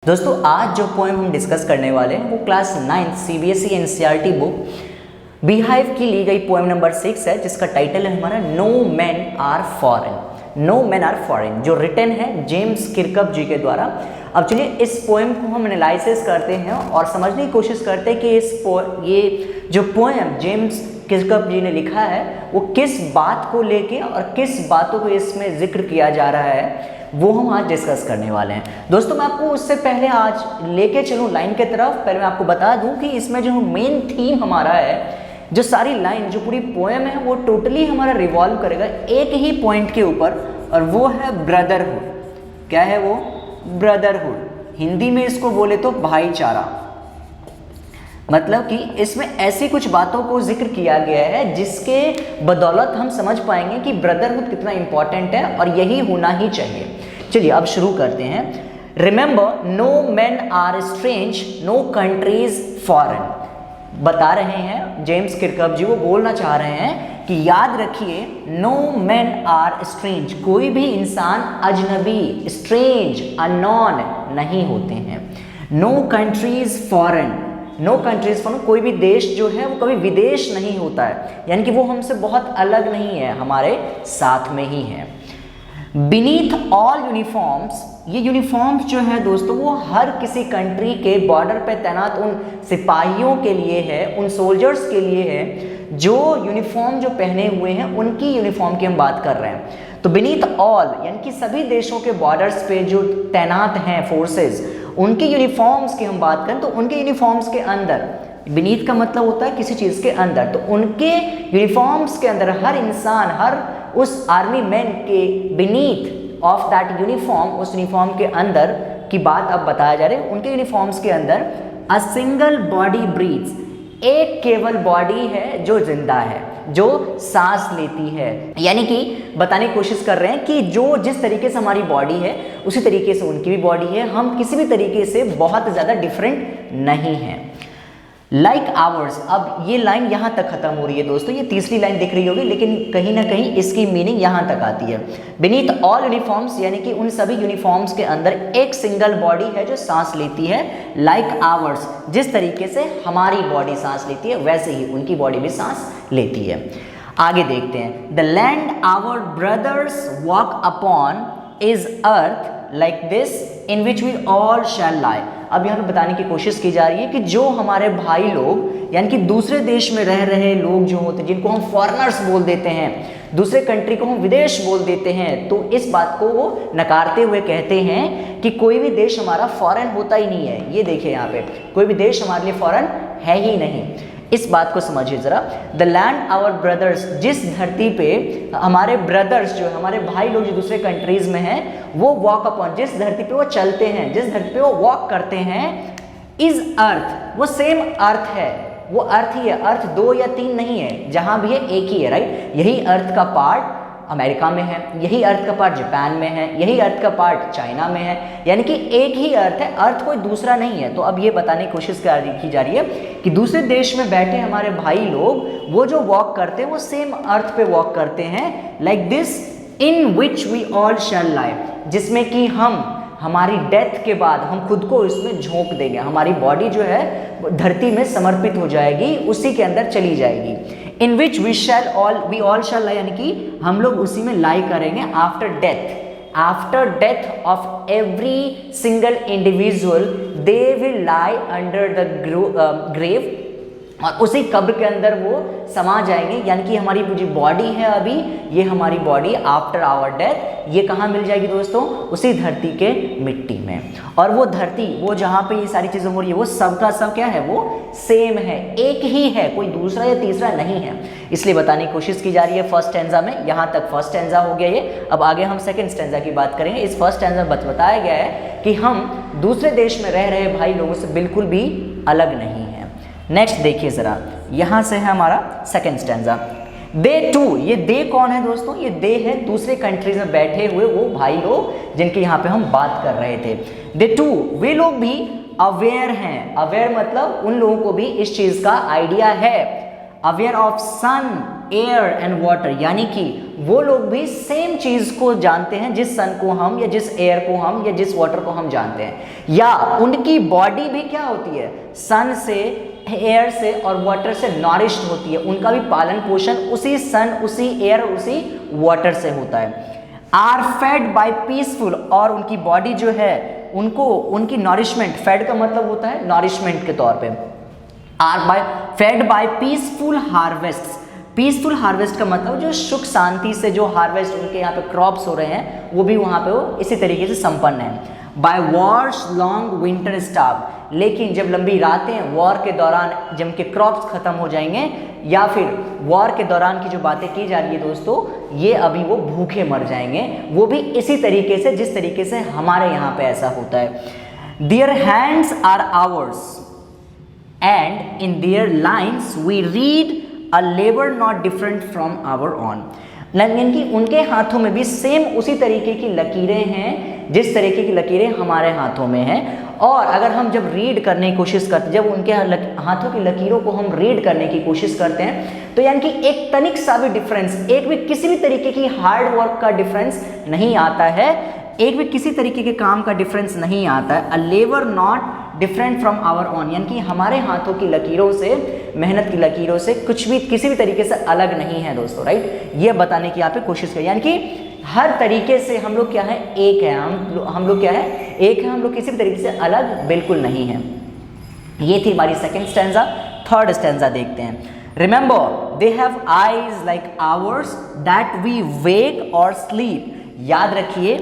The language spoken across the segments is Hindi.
दोस्तों आज जो पोएम हम डिस्कस करने वाले हैं वो class 9 CBSE NCERT book beehive की ली गई पोएम नंबर 6 है, जिसका टाइटल है हमारा no man are foreign. No man are foreign जो रिटन है जेम्स किरकप जी के द्वारा। अब चलिए इस पोएम को हम एनालिसिस करते हैं और समझने की कोशिश करते हैं कि ये जो पोएम जेम्स किरकप जी ने लिखा है वो किस बात को लेके और किस बातों को इसमें जिक्र किया जा रहा है, वो हम आज डिस्कस करने वाले हैं। दोस्तों मैं आपको उससे पहले आज लेके चलूँ लाइन के तरफ, पहले मैं आपको बता दूं कि इसमें जो मेन थीम हमारा है, जो सारी लाइन जो पूरी पोएम है वो टोटली हमारा रिवॉल्व करेगा एक ही पॉइंट के ऊपर, और वो है ब्रदरहुड। क्या है वो? ब्रदरहुड। हिंदी में इसको बोले तो भाईचारा। मतलब कि इसमें ऐसी कुछ बातों को जिक्र किया गया है जिसके बदौलत हम समझ पाएंगे कि ब्रदरहुड कितना इंपॉर्टेंट है और यही होना ही चाहिए। चलिए अब शुरू करते हैं। Remember no man are strange, no countries foreign. बता रहे हैं जेम्स किरकप जी, वो बोलना चाह रहे हैं कि याद रखिए नो मैन आर स्ट्रेंज, कोई भी इंसान अजनबी, स्ट्रेंज, अननोन नहीं होते हैं। No countries foreign, no countries foreign, कोई भी देश जो है वो कभी विदेश नहीं होता है, यानी कि वो हमसे बहुत अलग नहीं है, हमारे साथ में ही है। बीनीथ ऑल यूनिफॉर्म्स, ये यूनिफॉर्म्स जो है दोस्तों वो हर किसी कंट्री के बॉर्डर पे तैनात उन सिपाहियों के लिए है, उन सोल्जर्स के लिए है जो यूनिफॉर्म जो पहने हुए हैं, उनकी यूनिफॉर्म की हम बात कर रहे हैं। तो बीनीथ ऑल यानी कि सभी देशों के बॉर्डर्स पे जो तैनात हैं फोर्सेस, उनके यूनिफॉर्म्स की हम बात करें तो उनके यूनिफॉर्म्स के अंदर, बीनीथ का मतलब होता है किसी चीज़ के अंदर, तो उनके यूनिफॉर्म्स के अंदर हर इंसान, हर उस आर्मी मैन के बीनीथ ऑफ दैट यूनिफॉर्म, उस यूनिफॉर्म के अंदर की बात अब बताया जा रही है। उनके यूनिफॉर्म्स के अंदर अ सिंगल बॉडी ब्रीथ्स, एक केवल बॉडी है जो जिंदा है, जो सांस लेती है। यानी कि बताने की कोशिश कर रहे हैं कि जो जिस तरीके से हमारी बॉडी है उसी तरीके से उनकी भी बॉडी है, हम किसी भी तरीके से बहुत ज़्यादा डिफरेंट नहीं हैं। लाइक आवर्स, अब ये लाइन यहाँ तक खत्म हो रही है दोस्तों, ये तीसरी लाइन दिख रही होगी, लेकिन कहीं ना कहीं इसकी मीनिंग यहाँ तक आती है। बीनीथ ऑल यूनिफॉर्म्स यानी कि उन सभी यूनिफॉर्म्स के अंदर एक सिंगल बॉडी है जो सांस लेती है। लाइक आवर्स, जिस तरीके से हमारी बॉडी सांस लेती है वैसे ही उनकी बॉडी भी सांस लेती है। आगे देखते हैं। The land our brothers walk upon is earth like this in which we all shall lie. अब यहाँ पे बताने की कोशिश की जा रही है कि जो हमारे भाई लोग यानी कि दूसरे देश में रह रहे लोग जो होते हैं, जिनको हम फॉरेनर्स बोल देते हैं, दूसरे कंट्री को हम विदेश बोल देते हैं, तो इस बात को वो नकारते हुए कहते हैं कि कोई भी देश हमारा फॉरेन होता ही नहीं है। ये देखिए यहाँ पे कोई भी देश हमारे लिए फॉरेन है ही नहीं। इस बात को समझिए जरा। द लैंड आवर ब्रदर्स, जिस धरती पे हमारे ब्रदर्स जो हमारे भाई लोग जो दूसरे कंट्रीज में हैं, वो वॉक अपॉन, जिस धरती पे वो चलते हैं, जिस धरती पे वो वॉक करते हैं, इज अर्थ, वो सेम अर्थ है, वो अर्थ ही है। अर्थ 2 या 3 नहीं है, जहां भी है एक ही है, राइट। यही अर्थ का पार्ट अमेरिका में है, यही अर्थ का पार्ट जापान में है, यही अर्थ का पार्ट चाइना में है, यानी कि एक ही अर्थ है, अर्थ कोई दूसरा नहीं है। तो अब ये बताने की कोशिश की जा रही है कि दूसरे देश में बैठे हमारे भाई लोग वो जो वॉक करते हैं वो सेम अर्थ पे वॉक करते हैं। Like this in which we all shall lie, जिसमें कि हम हमारी डेथ के बाद हम खुद को इसमें झोंक देंगे, हमारी बॉडी जो है धरती में समर्पित हो जाएगी, उसी के अंदर चली जाएगी। इन विच वी ऑल शैल लाई, यानी कि हम लोग उसी में लाई करेंगे after death. After death of every single individual they will lie under the grave, और उसी कब्र के अंदर वो समा जाएंगे। यानी कि हमारी जो बॉडी है अभी, ये हमारी बॉडी आफ्टर आवर डेथ ये कहाँ मिल जाएगी दोस्तों? उसी धरती के मिट्टी में। और वो धरती, वो जहाँ पे ये सारी चीज़ें हो रही है, वो सब का सब क्या है? वो सेम है, एक ही है, कोई दूसरा या तीसरा नहीं है। इसलिए बताने की कोशिश की जा रही है फर्स्ट स्टैंजा में। यहाँ तक फर्स्ट स्टैंजा हो गया ये। अब आगे हम सेकेंड स्टैंजा की बात करेंगे। इस फर्स्ट स्टैंजा में बताया गया है कि हम दूसरे देश में रह रहे भाई लोगों से बिल्कुल भी अलग नहीं है। नेक्स्ट देखिए जरा, यहाँ से है हमारा सेकेंड स्टैंजा। दे टू, ये दे कौन है दोस्तों? ये दे है दूसरे कंट्रीज में बैठे हुए वो भाई लोग जिनके यहाँ पे हम बात कर रहे थे। दे टू, वे लोग भी अवेयर हैं। अवेयर मतलब उन लोगों को भी इस चीज का आइडिया है। Aware of sun air and water, यानी कि वो लोग भी सेम चीज को जानते हैं जिस सन को हम, या जिस एयर को हम, या जिस वाटर को हम जानते हैं, या उनकी बॉडी भी क्या होती है, सन से, एयर से और वाटर से नॉरिश्ड होती है। उनका भी पालन पोषण उसी सन, उसी एयर, उसी वाटर से होता है। आर फेड बाय पीसफुल, और उनकी बॉडी जो है उनको उनकी नॉरिशमेंट, फेड का मतलब होता है नॉरिशमेंट के तौर पे, are by fed by peaceful harvest. Peaceful harvest का मतलब जो सुख शांति से जो हार्वेस्ट उनके यहाँ पे क्रॉप्स हो रहे हैं वो भी वहाँ पे वो इसी तरीके से संपन्न है। By wars long winter staff, लेकिन जब लंबी रातें वॉर के दौरान जब के क्रॉप्स खत्म हो जाएंगे, या फिर वॉर के दौरान की जो बातें की जा रही है दोस्तों, ये अभी वो भूखे मर जाएंगे, वो भी इसी तरीके से जिस तरीके से हमारे यहाँ पे ऐसा होता है। Their hands are ours and in their lines we read a labour not different from our own, यानी कि उनके हाथों में भी सेम उसी तरीके की लकीरें हैं जिस तरीके की लकीरें हमारे हाथों में हैं। और अगर हम जब रीड करने की कोशिश करते, जब उनके हाथों की लकीरों को हम रीड करने की कोशिश करते हैं, तो यानी कि एक तनिक सा भी डिफरेंस, एक भी किसी भी तरीके की हार्ड वर्क का डिफरेंस नहीं आता है, एक भी किसी तरीके के काम का डिफरेंस नहीं आता है। A labour not different from our own, यानी कि हमारे हाथों की लकीरों से, मेहनत की लकीरों से कुछ भी किसी भी तरीके से अलग नहीं है दोस्तों, राइट। ये बताने की यहाँ पे कोशिश करें, यानी कि हर तरीके से हम लोग क्या है, एक है, हम लोग क्या है, एक है, हम लोग किसी भी तरीके से अलग बिल्कुल नहीं है। ये थी हमारी सेकेंड स्टैंजा। थर्ड स्टैंजा देखते हैं। Remember they have eyes like ours that we wake or sleep, याद रखिए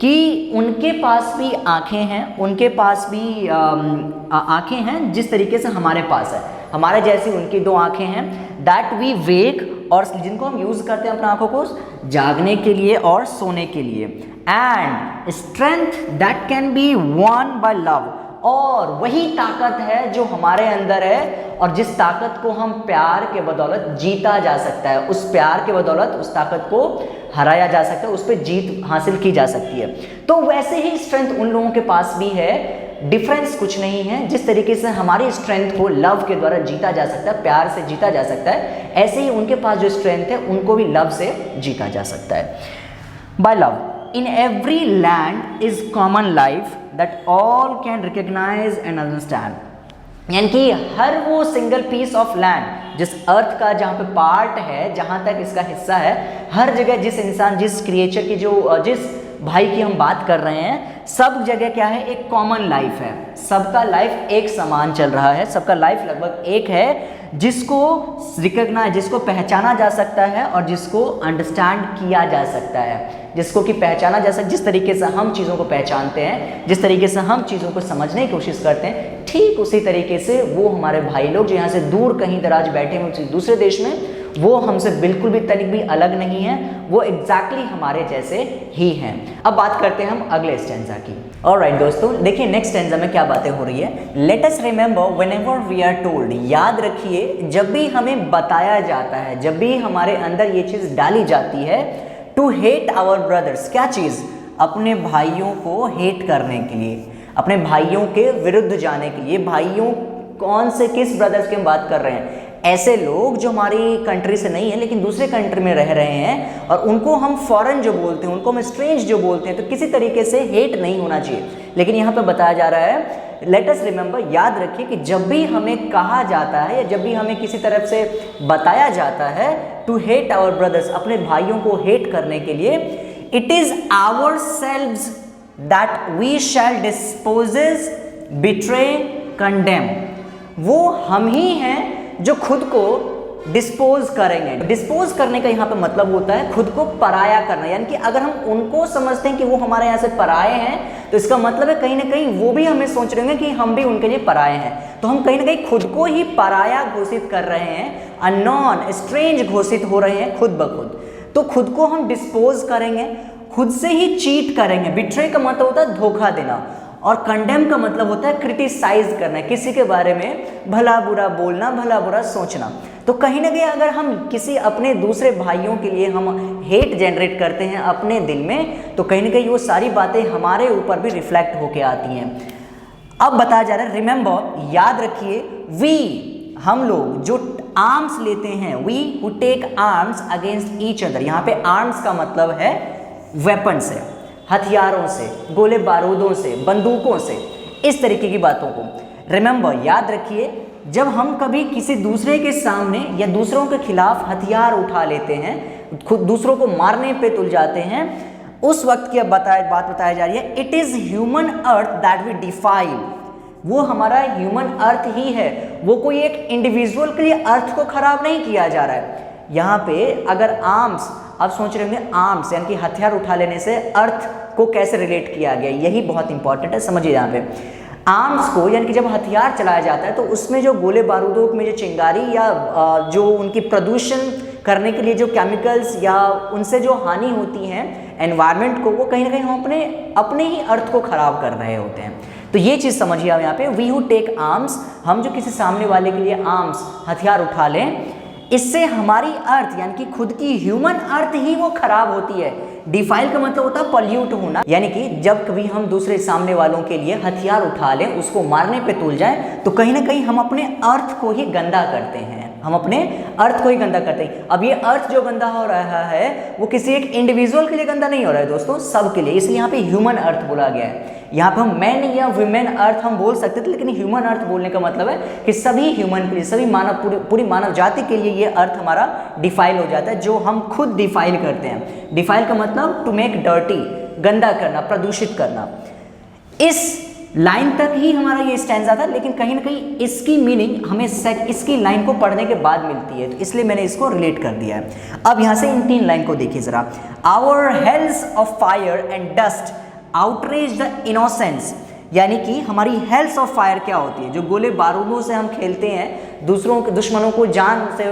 कि उनके पास भी आंखें हैं, उनके पास भी आंखें हैं जिस तरीके से हमारे पास है, हमारे जैसी उनकी दो आंखें हैं। दैट वी वेक, और जिनको हम यूज करते हैं अपने आंखों को जागने के लिए और सोने के लिए। And strength that can be one by love, और वही ताकत है जो हमारे अंदर है और जिस ताकत को हम प्यार के बदौलत जीता जा सकता है, उस प्यार के बदौलत उस ताकत को हराया जा सकता है, उस पर जीत हासिल की जा सकती है। तो वैसे ही स्ट्रेंथ उन लोगों के पास भी है, डिफरेंस कुछ नहीं है। जिस तरीके से हमारी स्ट्रेंथ को लव के द्वारा जीता जा सकता है, प्यार से जीता जा सकता है, ऐसे ही उनके पास जो स्ट्रेंथ है उनको भी लव से जीता जा सकता है। By love in every land is common life that all can recognise and understand, यानी कि हर वो सिंगल पीस ऑफ लैंड जिस अर्थ का जहाँ पे पार्ट है, जहाँ तक इसका हिस्सा है, हर जगह जिस इंसान, जिस क्रिएचर की जो जिस भाई की हम बात कर रहे हैं, सब जगह क्या है, एक कॉमन लाइफ है, सबका लाइफ एक समान चल रहा है, सबका लाइफ लगभग एक है, जिसको रिकॉग्नाइज, जिसको पहचाना जा सकता है और जिसको अंडरस्टैंड किया जा सकता है, जिसको कि पहचाना जा सकता, जिस तरीके से हम चीज़ों को पहचानते हैं, जिस तरीके से हम चीज़ों को समझने की कोशिश करते हैं, ठीक उसी तरीके से वो हमारे भाई लोग जो यहाँ से दूर कहीं दराज बैठे हुए दूसरे देश में, वो हमसे बिल्कुल भी तनिक भी अलग नहीं है, वो एग्जैक्टली हमारे जैसे ही हैं। अब बात करते हैं हम अगले स्टैंजा की। ऑलराइट दोस्तों, देखिए नेक्स्ट स्टैंजा में क्या बातें हो रही है। Let us remember whenever we are told, याद रखिए जब भी हमें बताया जाता है, जब भी हमारे अंदर ये चीज़ डाली जाती है, टू हेट आवर ब्रदर्स, क्या चीज़, अपने भाइयों को हेट करने के लिए, अपने भाइयों के विरुद्ध जाने के लिए। भाइयों कौन से, किस ब्रदर्स की हम बात कर रहे हैं, ऐसे लोग जो हमारी कंट्री से नहीं है लेकिन दूसरे कंट्री में रह रहे हैं, और उनको हम फॉरेन जो बोलते हैं, उनको हम स्ट्रेंज जो बोलते हैं, तो किसी तरीके से हेट नहीं होना चाहिए। लेकिन यहाँ पे बताया जा रहा है, लेट अस रिमेंबर, याद रखिए कि जब भी हमें कहा जाता है या जब भी हमें किसी तरफ से बताया जाता है टू हेट आवर ब्रदर्स, अपने भाइयों को हेट करने के लिए, it is ourselves that we shall dispossess, betray, condemn, वो हम ही हैं जो खुद को डिस्पोज करेंगे। डिस्पोज करने का यहाँ पे मतलब होता है खुद को पराया करना, यानी कि अगर हम उनको समझते हैं कि वो हमारे यहाँ से पराए हैं, तो इसका मतलब है कहीं ना कहीं वो भी हमें सोच रहे हैं कि हम भी उनके लिए पराए हैं, तो हम कहीं ना कहीं खुद को ही पराया घोषित कर रहे हैं, अननोन, स्ट्रेंज घोषित हो रहे हैं खुद ब खुद। तो खुद को हम डिस्पोज करेंगे, खुद से ही चीट करेंगे। बिट्रे का मतलब होता है धोखा देना, और कंडेम का मतलब होता है क्रिटिसाइज करना, किसी के बारे में भला बुरा बोलना, भला बुरा सोचना। तो कहीं ना कहीं अगर हम किसी अपने दूसरे भाइयों के लिए हम हेट जनरेट करते हैं अपने दिल में, तो कहीं ना कहीं वो सारी बातें हमारे ऊपर भी रिफ्लेक्ट होके आती हैं। अब बताया जा रहा है, रिमेंबर, याद रखिए, वी, हम लोग, जो आर्म्स लेते हैं, we who take arms against each other. यहाँ पे आर्म्स का मतलब है वेपन से, हथियारों से, गोले बारूदों से, बंदूकों से, इस तरीके की बातों को। रिमेंबर, याद रखिए, जब हम कभी किसी दूसरे के सामने या दूसरों के खिलाफ हथियार उठा लेते हैं, खुद दूसरों को मारने पे तुल जाते हैं, उस वक्त की बात बताई जा रही है, it is human earth that we defile. वो हमारा ह्यूमन अर्थ ही है, वो कोई एक इंडिविजुअल के लिए अर्थ को खराब नहीं किया जा रहा है। यहाँ पे अगर आर्म्स, आप सोच रहे होंगे आर्म्स यानी कि हथियार उठा लेने से अर्थ को कैसे रिलेट किया गया, यही बहुत इंपॉर्टेंट है, समझिए। यहाँ पे आर्म्स को यानी कि जब हथियार चलाया जाता है तो उसमें जो गोले बारूदों में जो चिंगारी या जो उनकी प्रदूषण करने के लिए जो केमिकल्स या उनसे जो हानि होती है एनवायरनमेंट को, वो कहीं ना कहीं हम अपने ही अर्थ को खराब कर रहे होते हैं। तो ये चीज़ समझिए आप यहाँ पे, वी हु टेक आर्म्स, हम जो किसी सामने वाले के लिए आर्म्स हथियार उठा लें, इससे हमारी अर्थ यानी कि खुद की ह्यूमन अर्थ ही वो खराब होती है। डिफाइल का मतलब होता है पॉल्यूट होना, यानी कि जब कभी हम दूसरे सामने वालों के लिए हथियार उठा लें, उसको मारने पे तुल जाएं, तो कहीं ना कहीं हम अपने अर्थ को ही गंदा करते हैं, हम अपने अर्थ को ही गंदा करते हैं। अब ये अर्थ जो गंदा हो रहा है वो किसी एक इंडिविजुअल के लिए गंदा नहीं हो रहा है दोस्तों, सब के लिए, इसलिए यहाँ पे ह्यूमन अर्थ बोला गया है। यहाँ पे हम मैन या वुमेन अर्थ हम बोल सकते थे, लेकिन ह्यूमन अर्थ बोलने का मतलब है कि सभी ह्यूमन के लिए, सभी मानव, पूरी मानव जाति के लिए ये अर्थ हमारा डिफाइल हो जाता है, जो हम खुद डिफाइल करते हैं। डिफाइल का मतलब टू मेक डर्टी, गंदा करना, प्रदूषित करना। इस लाइन तक ही हमारा ये स्टैंजा था, लेकिन कहीं ना कहीं इसकी मीनिंग हमें इसकी लाइन को पढ़ने के बाद मिलती है, तो इसलिए मैंने इसको रिलेट कर दिया है। अब यहाँ से इन 3 लाइन को देखिए जरा। Our hells of fire and dust outrage the innocence, यानी कि हमारी हेल्स ऑफ फायर क्या होती है, जो गोले बारूदों से हम खेलते हैं दूसरों के, दुश्मनों को जान से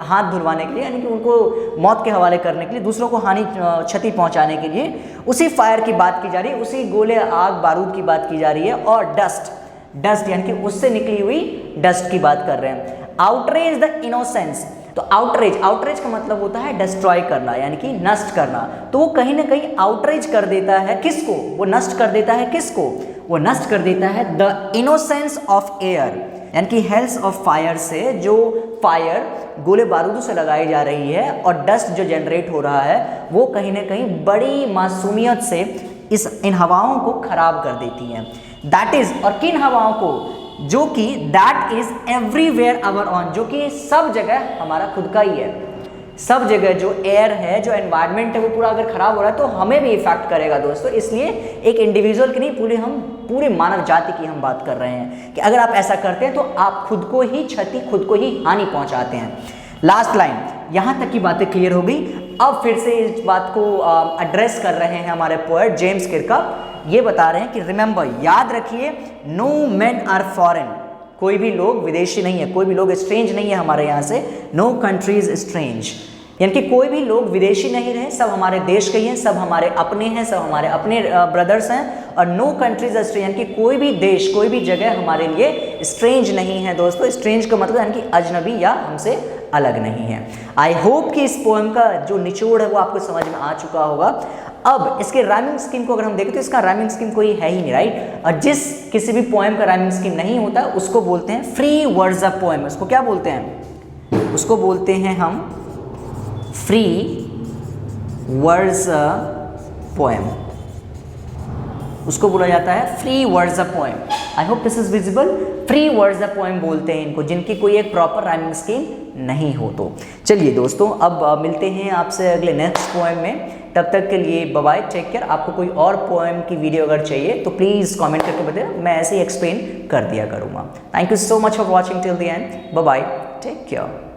हाथ धुलवाने के लिए, यानी कि उनको मौत के हवाले करने के लिए, दूसरों को हानि क्षति पहुंचाने के लिए, उसी फायर की बात की जा रही है, उसी गोले आग बारूद की बात की जा रही है। और डस्ट यानी कि उससे निकली हुई डस्ट की बात कर रहे हैं। आउटरेज द इनोसेंस, तो आउटरेज का मतलब होता है डिस्ट्रॉय करना, यानी कि नष्ट करना। तो वो कहीं ना कहीं आउटरेज कर देता है किसको, वो नष्ट कर देता है किसको, वो नष्ट कर देता है द इनोसेंस ऑफ एयर, यानी कि हेल्स ऑफ फायर से, जो फायर गोले बारूदों से लगाई जा रही है और डस्ट जो जनरेट हो रहा है, वो कहीं ना कहीं बड़ी मासूमियत से इन हवाओं को खराब कर देती हैं। दैट इज, और किन हवाओं को, जो कि that is everywhere our own, जो कि सब जगह हमारा खुद का ही है। सब जगह जो एयर है, जो एनवायरनमेंट है, वो पूरा अगर खराब हो रहा है तो हमें भी इफेक्ट करेगा दोस्तों। इसलिए एक इंडिविजुअल की नहीं, पूरे मानव जाति की हम बात कर रहे हैं कि अगर आप ऐसा करते हैं तो आप खुद को ही क्षति, खुद को ही हानि पहुंचाते हैं। लास्ट लाइन, यहाँ तक की बातें क्लियर हो गई। अब फिर से इस बात को एड्रेस कर रहे हैं हमारे पोएट जेम्स किरकप। ये बता रहे हैं कि रिमेंबर, याद रखिए, नो मैन आर फॉरेन, कोई भी लोग विदेशी नहीं है, कोई भी लोग स्ट्रेंज नहीं है हमारे यहाँ से। नो कंट्री इज स्ट्रेंज, यानी कि कोई भी लोग विदेशी नहीं रहे, सब हमारे देश के ही हैं, सब हमारे अपने हैं, सब हमारे अपने ब्रदर्स हैं। और नो कंट्रीज स्ट्रेंज, यानी कि कोई भी देश, कोई भी जगह हमारे लिए स्ट्रेंज नहीं है दोस्तों। स्ट्रेंज का मतलब यानी कि अजनबी या हमसे अलग नहीं है। आई होप कि इस पोएम का जो निचोड़ है वो आपको समझ में आ चुका होगा। अब इसके राइमिंग स्कीम को अगर हम देखें तो इसका राइमिंग स्कीम कोई है ही नहीं, राइट। और जिस किसी भी पोएम का राइमिंग स्कीम नहीं होता उसको बोलते हैं फ्री वर्ड्स ऑफ पोएम। उसको क्या बोलते हैं, उसको बोलते हैं हम फ्री वर्ड्स पोएम, उसको बोला जाता है free words of poem. I hope this is visible. Free words of poem बोलते हैं इनको, जिनकी कोई एक प्रॉपर राइमिंग स्कीम नहीं हो। तो चलिए दोस्तों, अब मिलते हैं आपसे अगले नेक्स्ट पोएम में। तब तक के लिए बाय बाय, टेक केयर। आपको कोई और पोएम की वीडियो अगर चाहिए तो प्लीज़ कमेंट करके बताइए, मैं ऐसे ही एक्सप्लेन कर दिया करूँगा। Thank you so much for watching till the end. Bye bye, take care.